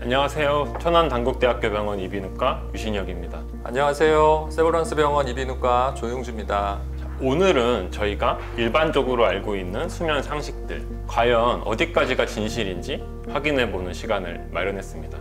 안녕하세요. 천안단국대학교 병원 이비인후과 유신혁입니다. 안녕하세요. 세브란스 병원 이비인후과 조용주입니다. 오늘은 저희가 일반적으로 알고 있는 수면 상식들, 과연 어디까지가 진실인지 확인해보는 시간을 마련했습니다.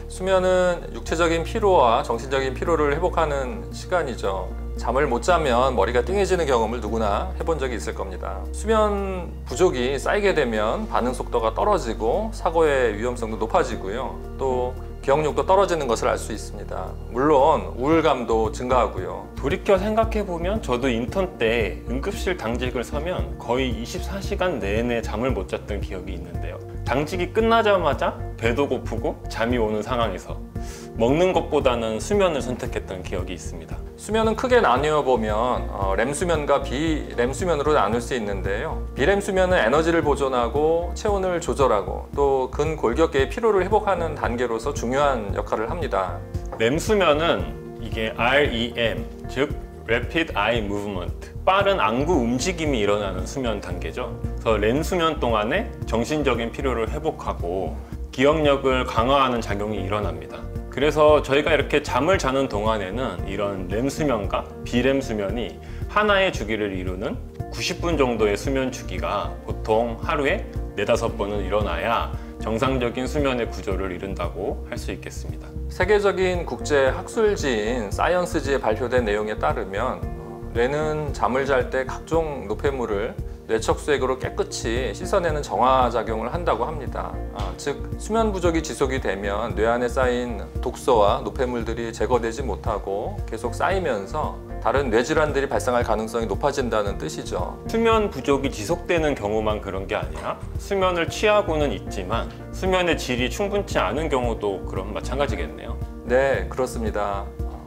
수면은 육체적인 피로와 정신적인 피로를 회복하는 시간이죠. 잠을 못 자면 머리가 띵해지는 경험을 누구나 해본 적이 있을 겁니다. 수면 부족이 쌓이게 되면 반응 속도가 떨어지고 사고의 위험성도 높아지고요. 또 기억력도 떨어지는 것을 알 수 있습니다. 물론 우울감도 증가하고요. 돌이켜 생각해보면 저도 인턴 때 응급실 당직을 서면 거의 24시간 내내 잠을 못 잤던 기억이 있는데요. 당직이 끝나자마자 배도 고프고 잠이 오는 상황에서 먹는 것보다는 수면을 선택했던 기억이 있습니다. 수면은 크게 나뉘어 보면 렘수면과 비렘수면으로 나눌 수 있는데요. 비렘수면은 에너지를 보존하고 체온을 조절하고 또 근골격계의 피로를 회복하는 단계로서 중요한 역할을 합니다. 렘수면은 이게 REM, 즉 Rapid Eye Movement, 빠른 안구 움직임이 일어나는 수면 단계죠. 그래서 렘수면 동안에 정신적인 피로를 회복하고 기억력을 강화하는 작용이 일어납니다. 그래서 저희가 이렇게 잠을 자는 동안에는 이런 렘수면과 비렘수면이 하나의 주기를 이루는 90분 정도의 수면 주기가 보통 하루에 4~5번은 일어나야 정상적인 수면의 구조를 이룬다고 할 수 있겠습니다. 세계적인 국제 학술지인 사이언스지에 발표된 내용에 따르면 뇌는 잠을 잘 때 각종 노폐물을 뇌척수액으로 깨끗이 씻어내는 정화작용을 한다고 합니다. 즉 수면 부족이 지속이 되면 뇌 안에 쌓인 독소와 노폐물들이 제거되지 못하고 계속 쌓이면서 다른 뇌질환들이 발생할 가능성이 높아진다는 뜻이죠. 수면 부족이 지속되는 경우만 그런 게 아니라 수면을 취하고는 있지만 수면의 질이 충분치 않은 경우도 그럼 마찬가지겠네요. 네, 그렇습니다.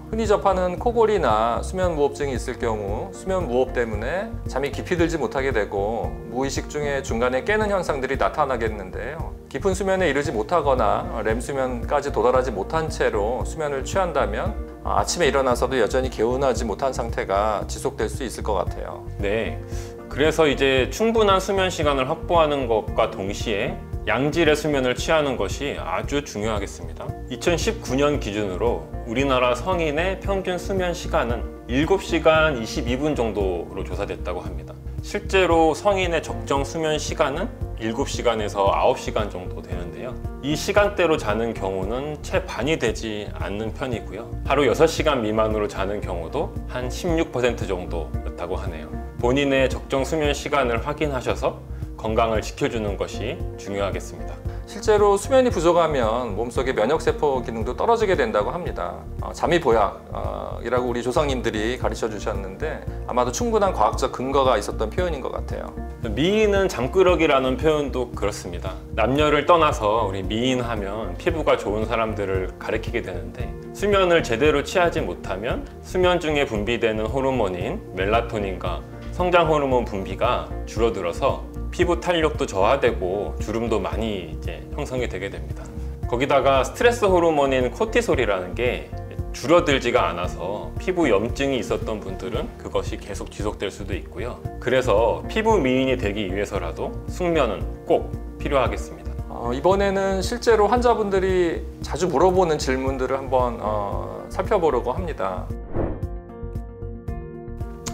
흔히 접하는 코골이나 수면무호흡증이 있을 경우 수면무호흡 때문에 잠이 깊이 들지 못하게 되고 무의식 중에 중간에 깨는 현상들이 나타나겠는데요. 깊은 수면에 이르지 못하거나 렘수면까지 도달하지 못한 채로 수면을 취한다면 아침에 일어나서도 여전히 개운하지 못한 상태가 지속될 수 있을 것 같아요. 네, 그래서 이제 충분한 수면 시간을 확보하는 것과 동시에 양질의 수면을 취하는 것이 아주 중요하겠습니다. 2019년 기준으로 우리나라 성인의 평균 수면 시간은 7시간 22분 정도로 조사됐다고 합니다. 실제로 성인의 적정 수면 시간은 7시간에서 9시간 정도 되는데요. 이 시간대로 자는 경우는 채 반이 되지 않는 편이고요. 하루 6시간 미만으로 자는 경우도 한 16% 정도였다고 하네요. 본인의 적정 수면 시간을 확인하셔서 건강을 지켜주는 것이 중요하겠습니다. 실제로 수면이 부족하면 몸속의 면역세포 기능도 떨어지게 된다고 합니다. 잠이보약이라고 우리 조상님들이 가르쳐 주셨는데 아마도 충분한 과학적 근거가 있었던 표현인 것 같아요. 미인은 잠꾸러기라는 표현도 그렇습니다. 남녀를 떠나서 우리 미인하면 피부가 좋은 사람들을 가리키게 되는데 수면을 제대로 취하지 못하면 수면 중에 분비되는 호르몬인 멜라토닌과 성장 호르몬 분비가 줄어들어서 피부 탄력도 저하되고 주름도 많이 형성이 되게 됩니다. 거기다가 스트레스 호르몬인 코티솔이라는 게 줄어들지가 않아서 피부 염증이 있었던 분들은 그것이 계속 지속될 수도 있고요. 그래서 피부 미인이 되기 위해서라도 숙면은 꼭 필요하겠습니다. 이번에는 실제로 환자분들이 자주 물어보는 질문들을 한번 살펴보려고 합니다.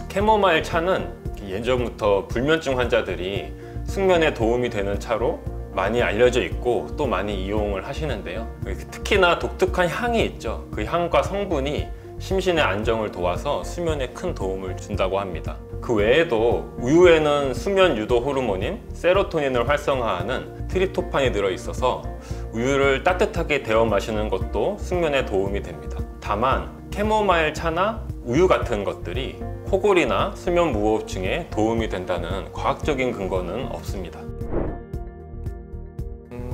캐모마일 차는 예전부터 불면증 환자들이 숙면에 도움이 되는 차로 많이 알려져 있고 또 많이 이용을 하시는데요. 특히나 독특한 향이 있죠. 그 향과 성분이 심신의 안정을 도와서 수면에 큰 도움을 준다고 합니다. 그 외에도 우유에는 수면 유도 호르몬인 세로토닌을 활성화하는 트립토판이 들어있어서 우유를 따뜻하게 데워 마시는 것도 숙면에 도움이 됩니다. 다만 캐모마일 차나 우유 같은 것들이 코골이나 수면 무호흡증에 도움이 된다는 과학적인 근거는 없습니다.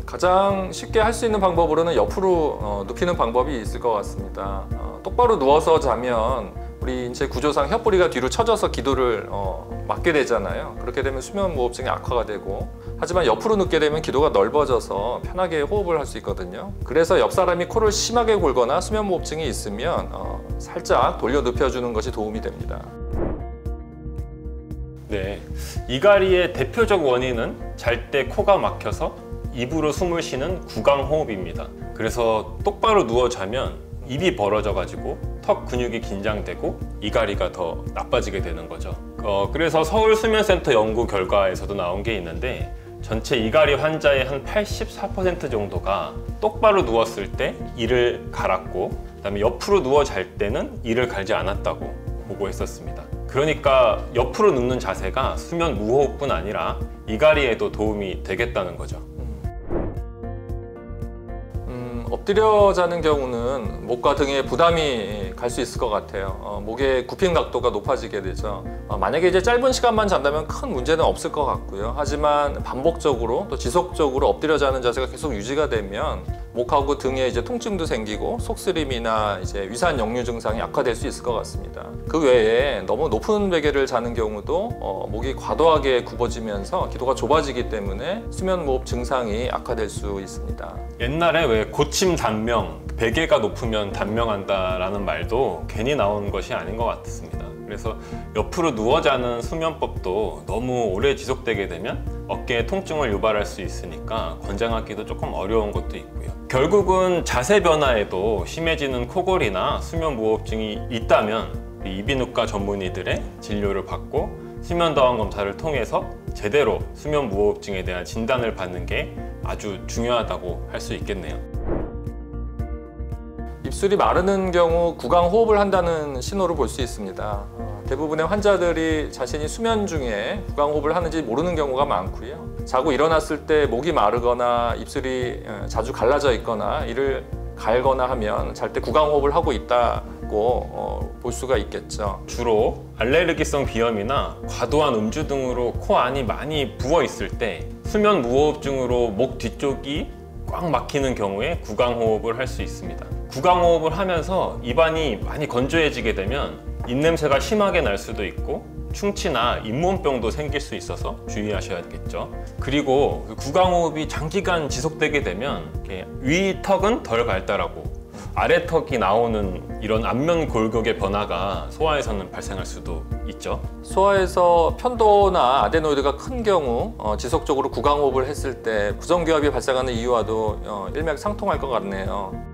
가장 쉽게 할 수 있는 방법으로는 옆으로 눕히는 방법이 있을 것 같습니다. 똑바로 누워서 자면 우리 인체 구조상 혀뿌리가 뒤로 처져서 기도를 막게 되잖아요. 그렇게 되면 수면 무호흡증이 악화가 되고, 하지만 옆으로 눕게 되면 기도가 넓어져서 편하게 호흡을 할 수 있거든요. 그래서 옆 사람이 코를 심하게 골거나 수면 무호흡증이 있으면 살짝 돌려 눕혀주는 것이 도움이 됩니다. 네, 이갈이의 대표적 원인은 잘 때 코가 막혀서 입으로 숨을 쉬는 구강호흡입니다. 그래서 똑바로 누워 자면 입이 벌어져 가지고 턱 근육이 긴장되고 이갈이가 더 나빠지게 되는 거죠. 그래서 서울수면센터 연구 결과에서도 나온 게 있는데 전체 이갈이 환자의 한 84% 정도가 똑바로 누웠을 때 이를 갈았고 그다음에 옆으로 누워 잘 때는 이를 갈지 않았다고 보고했었습니다. 그러니까 옆으로 눕는 자세가 수면 무호흡뿐 아니라 이갈이에도 도움이 되겠다는 거죠. 엎드려 자는 경우는 목과 등에 부담이 갈 수 있을 것 같아요. 목의 굽힘 각도가 높아지게 되죠. 만약에 이제 짧은 시간만 잔다면 큰 문제는 없을 것 같고요. 하지만 반복적으로 또 지속적으로 엎드려 자는 자세가 계속 유지가 되면 목하고 등에 이제 통증도 생기고 속쓰림이나 이제 위산 역류 증상이 악화될 수 있을 것 같습니다. 그 외에 너무 높은 베개를 자는 경우도 목이 과도하게 굽어지면서 기도가 좁아지기 때문에 수면 무호흡 증상이 악화될 수 있습니다. 옛날에 왜 고침 단명, 베개가 높으면 단명한다라는 말도 괜히 나온 것이 아닌 것 같습니다. 그래서 옆으로 누워 자는 수면법도 너무 오래 지속되게 되면 어깨에 통증을 유발할 수 있으니까 권장하기도 조금 어려운 것도 있고요. 결국은 자세 변화에도 심해지는 코골이나 수면 무호흡증이 있다면 이비인후과 전문의들의 진료를 받고 수면 다원 검사를 통해서 제대로 수면 무호흡증에 대한 진단을 받는 게 아주 중요하다고 할 수 있겠네요. 입술이 마르는 경우 구강호흡을 한다는 신호를 볼 수 있습니다. 대부분의 환자들이 자신이 수면 중에 구강호흡을 하는지 모르는 경우가 많고요. 자고 일어났을 때 목이 마르거나 입술이 자주 갈라져 있거나 이를 갈거나 하면 잘 때 구강호흡을 하고 있다고 볼 수가 있겠죠. 주로 알레르기성 비염이나 과도한 음주 등으로 코 안이 많이 부어 있을 때 수면 무호흡증으로 목 뒤쪽이 꽉 막히는 경우에 구강호흡을 할 수 있습니다. 구강호흡을 하면서 입안이 많이 건조해지게 되면 입냄새가 심하게 날 수도 있고 충치나 잇몸병도 생길 수 있어서 주의하셔야겠죠. 그리고 구강호흡이 장기간 지속되게 되면 위 턱은 덜 갈달하고 아래 턱이 나오는 이런 안면 골격의 변화가 소화에서는 발생할 수도 있죠. 소화에서 편도나 아데노이드가 큰 경우 지속적으로 구강호흡을 했을 때 부정기압이 발생하는 이유와도 일맥상통할 것 같네요.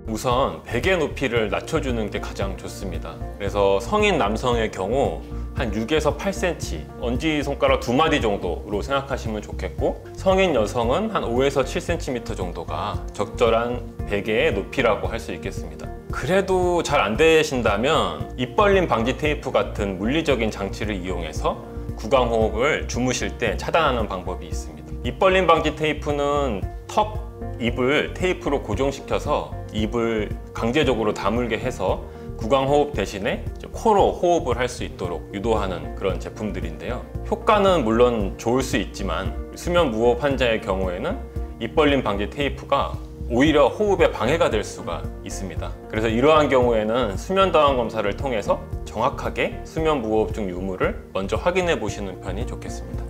우선 베개 높이를 낮춰주는 게 가장 좋습니다. 그래서 성인 남성의 경우 한 6에서 8cm, 엄지손가락 2마디 정도로 생각하시면 좋겠고 성인 여성은 한 5에서 7cm 정도가 적절한 베개의 높이라고 할 수 있겠습니다. 그래도 잘 안 되신다면 입 벌림 방지 테이프 같은 물리적인 장치를 이용해서 구강호흡을 주무실 때 차단하는 방법이 있습니다. 입 벌림 방지 테이프는 턱, 입을 테이프로 고정시켜서 입을 강제적으로 다물게 해서 구강호흡 대신에 코로 호흡을 할 수 있도록 유도하는 그런 제품들인데요. 효과는 물론 좋을 수 있지만 수면 무호흡 환자의 경우에는 입 벌림 방지 테이프가 오히려 호흡에 방해가 될 수가 있습니다. 그래서 이러한 경우에는 수면 다원 검사를 통해서 정확하게 수면 무호흡증 유무를 먼저 확인해 보시는 편이 좋겠습니다.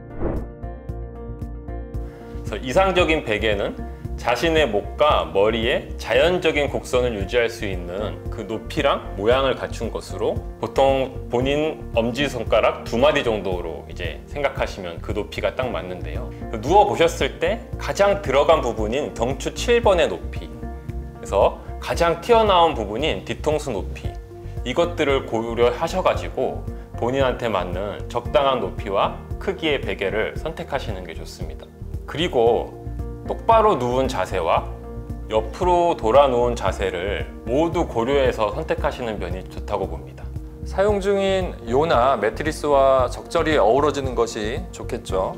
그래서 이상적인 베개는 자신의 목과 머리에 자연적인 곡선을 유지할 수 있는 그 높이랑 모양을 갖춘 것으로 보통 본인 엄지손가락 2마디 정도로 이제 생각하시면 그 높이가 딱 맞는데요. 누워 보셨을 때 가장 들어간 부분인 경추 7번의 높이, 그래서 가장 튀어나온 부분인 뒤통수 높이, 이것들을 고려하셔가지고 본인한테 맞는 적당한 높이와 크기의 베개를 선택하시는 게 좋습니다. 그리고 똑바로 누운 자세와 옆으로 돌아 누운 자세를 모두 고려해서 선택하시는 편이 좋다고 봅니다. 사용 중인 요나 매트리스와 적절히 어우러지는 것이 좋겠죠.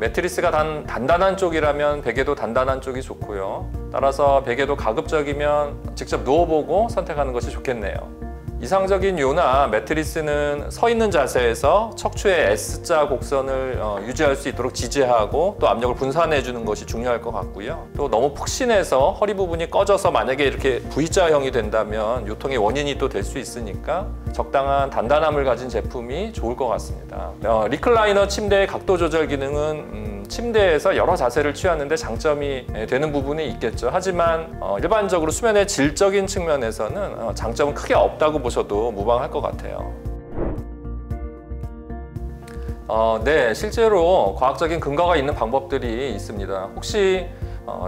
매트리스가 단단한 쪽이라면 베개도 단단한 쪽이 좋고요. 따라서 베개도 가급적이면 직접 누워보고 선택하는 것이 좋겠네요. 이상적인 요나 매트리스는 서 있는 자세에서 척추의 S자 곡선을 유지할 수 있도록 지지하고 또 압력을 분산해 주는 것이 중요할 것 같고요. 또 너무 푹신해서 허리 부분이 꺼져서 만약에 이렇게 V자형이 된다면 요통의 원인이 또 될 수 있으니까 적당한 단단함을 가진 제품이 좋을 것 같습니다. 리클라이너 침대의 각도 조절 기능은 침대에서 여러 자세를 취하는데 장점이 되는 부분이 있겠죠. 하지만 일반적으로 수면의 질적인 측면에서는 장점은 크게 없다고 보셔도 무방할 것 같아요. 네, 실제로 과학적인 근거가 있는 방법들이 있습니다. 혹시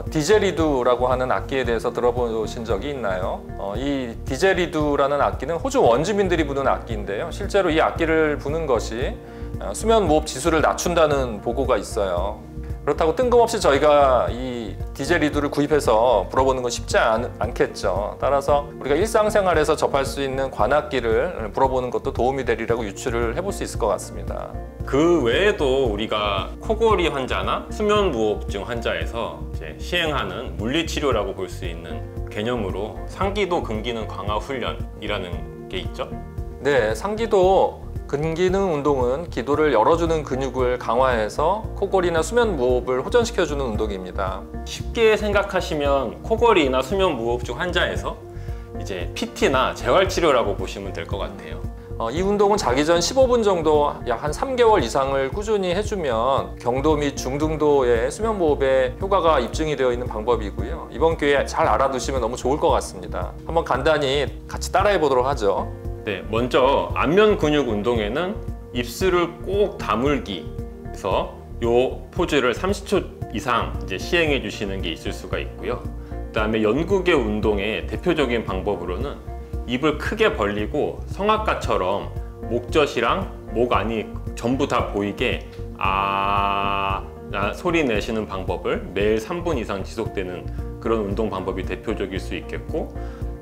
디제리두라고 하는 악기에 대해서 들어보신 적이 있나요? 이 디제리두라는 악기는 호주 원주민들이 부는 악기인데요. 실제로 이 악기를 부는 것이 수면 무호흡 지수를 낮춘다는 보고가 있어요. 그렇다고 뜬금없이 저희가 이 디제리두를 구입해서 불어보는 건 쉽지 않겠죠. 따라서 우리가 일상생활에서 접할 수 있는 관악기를 불어보는 것도 도움이 되리라고 유추를 해볼 수 있을 것 같습니다. 그 외에도 우리가 코골이 환자나 수면무호흡증 환자에서 이제 시행하는 물리치료라고 볼 수 있는 개념으로 상기도 근기능 강화 훈련이라는 게 있죠. 네, 상기도 근기능 운동은 기도를 열어주는 근육을 강화해서 코골이나 수면 무호흡을 호전시켜주는 운동입니다. 쉽게 생각하시면 코골이나 수면무호흡증 환자에서 이제 PT나 재활치료라고 보시면 될 것 같아요. 이 운동은 자기 전 15분 정도 약 한 3개월 이상을 꾸준히 해주면 경도 및 중등도의 수면 무호흡에 효과가 입증이 되어 있는 방법이고요. 이번 기회에 잘 알아두시면 너무 좋을 것 같습니다. 한번 간단히 같이 따라해 보도록 하죠. 네, 먼저 안면 근육 운동에는 입술을 꼭 다물기 해서 요 포즈를 30초 이상 이제 시행해 주시는 게 있을 수가 있고요. 그다음에 연구개 운동의 대표적인 방법으로는 입을 크게 벌리고 성악가처럼 목젖이랑 목 안이 전부 다 보이게 소리 내시는 방법을 매일 3분 이상 지속되는 그런 운동 방법이 대표적일 수 있겠고,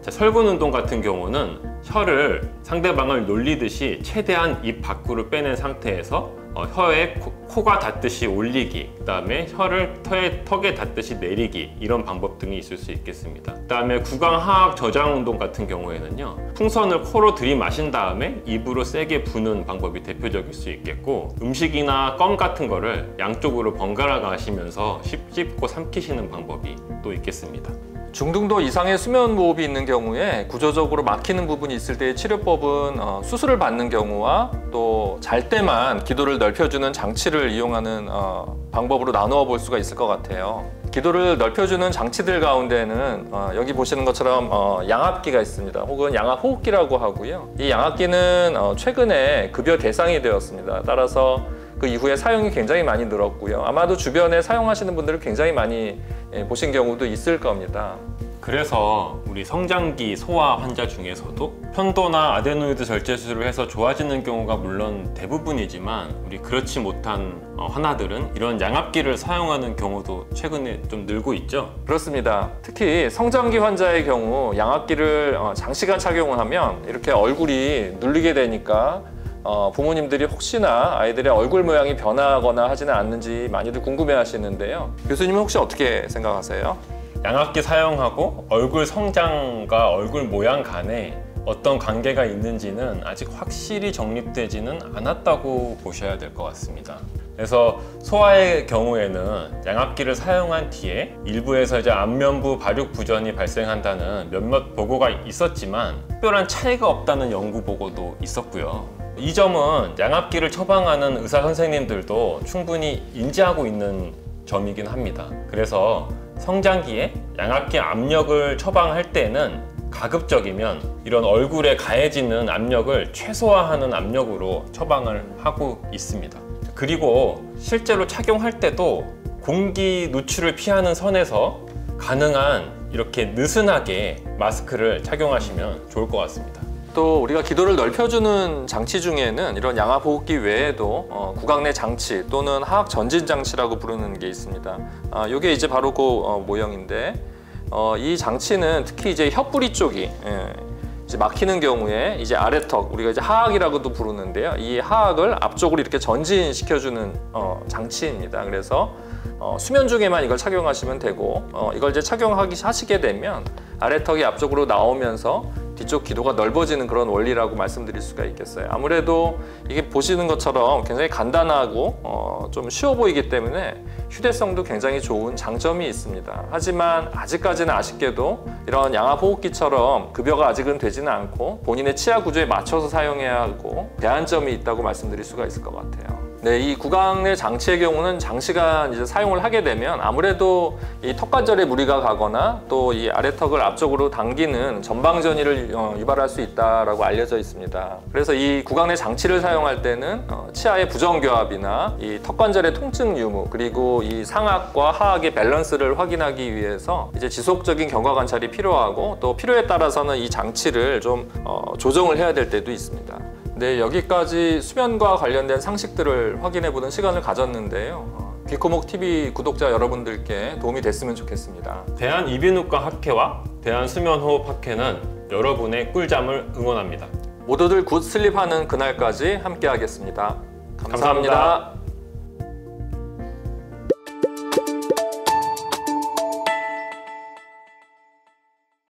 설근 운동 같은 경우는 혀를 상대방을 놀리듯이 최대한 입 밖으로 빼낸 상태에서 혀에 코가 닿듯이 올리기, 그 다음에 혀를 턱에 닿듯이 내리기, 이런 방법 등이 있을 수 있겠습니다. 그 다음에 구강하악 저장 운동 같은 경우에는요, 풍선을 코로 들이마신 다음에 입으로 세게 부는 방법이 대표적일 수 있겠고, 음식이나 껌 같은 거를 양쪽으로 번갈아 가시면서 씹고 삼키시는 방법이 또 있겠습니다. 중등도 이상의 수면 무호흡이 있는 경우에 구조적으로 막히는 부분이 있을 때의 치료법은 수술을 받는 경우와 또 잘 때만 기도를 넓혀주는 장치를 이용하는 방법으로 나누어 볼 수가 있을 것 같아요. 기도를 넓혀주는 장치들 가운데는 여기 보시는 것처럼 양압기가 있습니다. 혹은 양압호흡기라고 하고요. 이 양압기는 최근에 급여 대상이 되었습니다. 따라서 그 이후에 사용이 굉장히 많이 늘었고요. 아마도 주변에 사용하시는 분들을 굉장히 많이 보신 경우도 있을 겁니다. 그래서 우리 성장기 소아 환자 중에서도 편도나 아데노이드 절제 수술을 해서 좋아지는 경우가 물론 대부분이지만, 우리 그렇지 못한 환아들은 이런 양압기를 사용하는 경우도 최근에 좀 늘고 있죠. 그렇습니다. 특히 성장기 환자의 경우 양압기를 장시간 착용을 하면 이렇게 얼굴이 눌리게 되니까 부모님들이 혹시나 아이들의 얼굴 모양이 변하거나 하지는 않는지 많이들 궁금해 하시는데요. 교수님은 혹시 어떻게 생각하세요? 양압기 사용하고 얼굴 성장과 얼굴 모양 간에 어떤 관계가 있는지는 아직 확실히 정립되지는 않았다고 보셔야 될 것 같습니다. 그래서 소아의 경우에는 양압기를 사용한 뒤에 일부에서 이제 안면부 발육 부전이 발생한다는 몇몇 보고가 있었지만 특별한 차이가 없다는 연구 보고도 있었고요. 이 점은 양압기를 처방하는 의사 선생님들도 충분히 인지하고 있는 점이긴 합니다. 그래서 성장기에 양압기 압력을 처방할 때는 가급적이면 이런 얼굴에 가해지는 압력을 최소화하는 압력으로 처방을 하고 있습니다. 그리고 실제로 착용할 때도 공기 누출을 피하는 선에서 가능한 이렇게 느슨하게 마스크를 착용하시면 좋을 것 같습니다. 또 우리가 기도를 넓혀주는 장치 중에는 이런 양압호흡기 외에도 구강 내 장치 또는 하악 전진 장치라고 부르는 게 있습니다. 이게 이제 바로 그 모형인데, 이 장치는 특히 이제 혀뿌리 쪽이 이제 막히는 경우에 이제 아래턱, 우리가 이제 하악이라고도 부르는데요. 이 하악을 앞쪽으로 이렇게 전진시켜주는 장치입니다. 그래서 수면 중에만 이걸 착용하시면 되고, 이걸 이제 하시게 되면 아래턱이 앞쪽으로 나오면서 뒤쪽 기도가 넓어지는 그런 원리라고 말씀드릴 수가 있겠어요. 아무래도 이게 보시는 것처럼 굉장히 간단하고 좀 쉬워 보이기 때문에 휴대성도 굉장히 좋은 장점이 있습니다. 하지만 아직까지는 아쉽게도 이런 양압호흡기처럼 급여가 아직은 되지는 않고 본인의 치아 구조에 맞춰서 사용해야 하고 제한점이 있다고 말씀드릴 수가 있을 것 같아요. 네, 이 구강내 장치의 경우는 장시간 이제 사용을 하게 되면 아무래도 이 턱관절에 무리가 가거나 또 이 아래턱을 앞쪽으로 당기는 전방전이를 유발할 수 있다라고 알려져 있습니다. 그래서 이 구강내 장치를 사용할 때는 치아의 부정교합이나 이 턱관절의 통증 유무 그리고 이 상악과 하악의 밸런스를 확인하기 위해서 이제 지속적인 경과 관찰이 필요하고 또 필요에 따라서는 이 장치를 좀 조정을 해야 될 때도 있습니다. 네, 여기까지 수면과 관련된 상식들을 확인해보는 시간을 가졌는데요. 귀코목TV 구독자 여러분들께 도움이 됐으면 좋겠습니다. 대한이비인후과 학회와 대한수면호흡 학회는 여러분의 꿀잠을 응원합니다. 모두들 굿 슬립하는 그날까지 함께 하겠습니다. 감사합니다.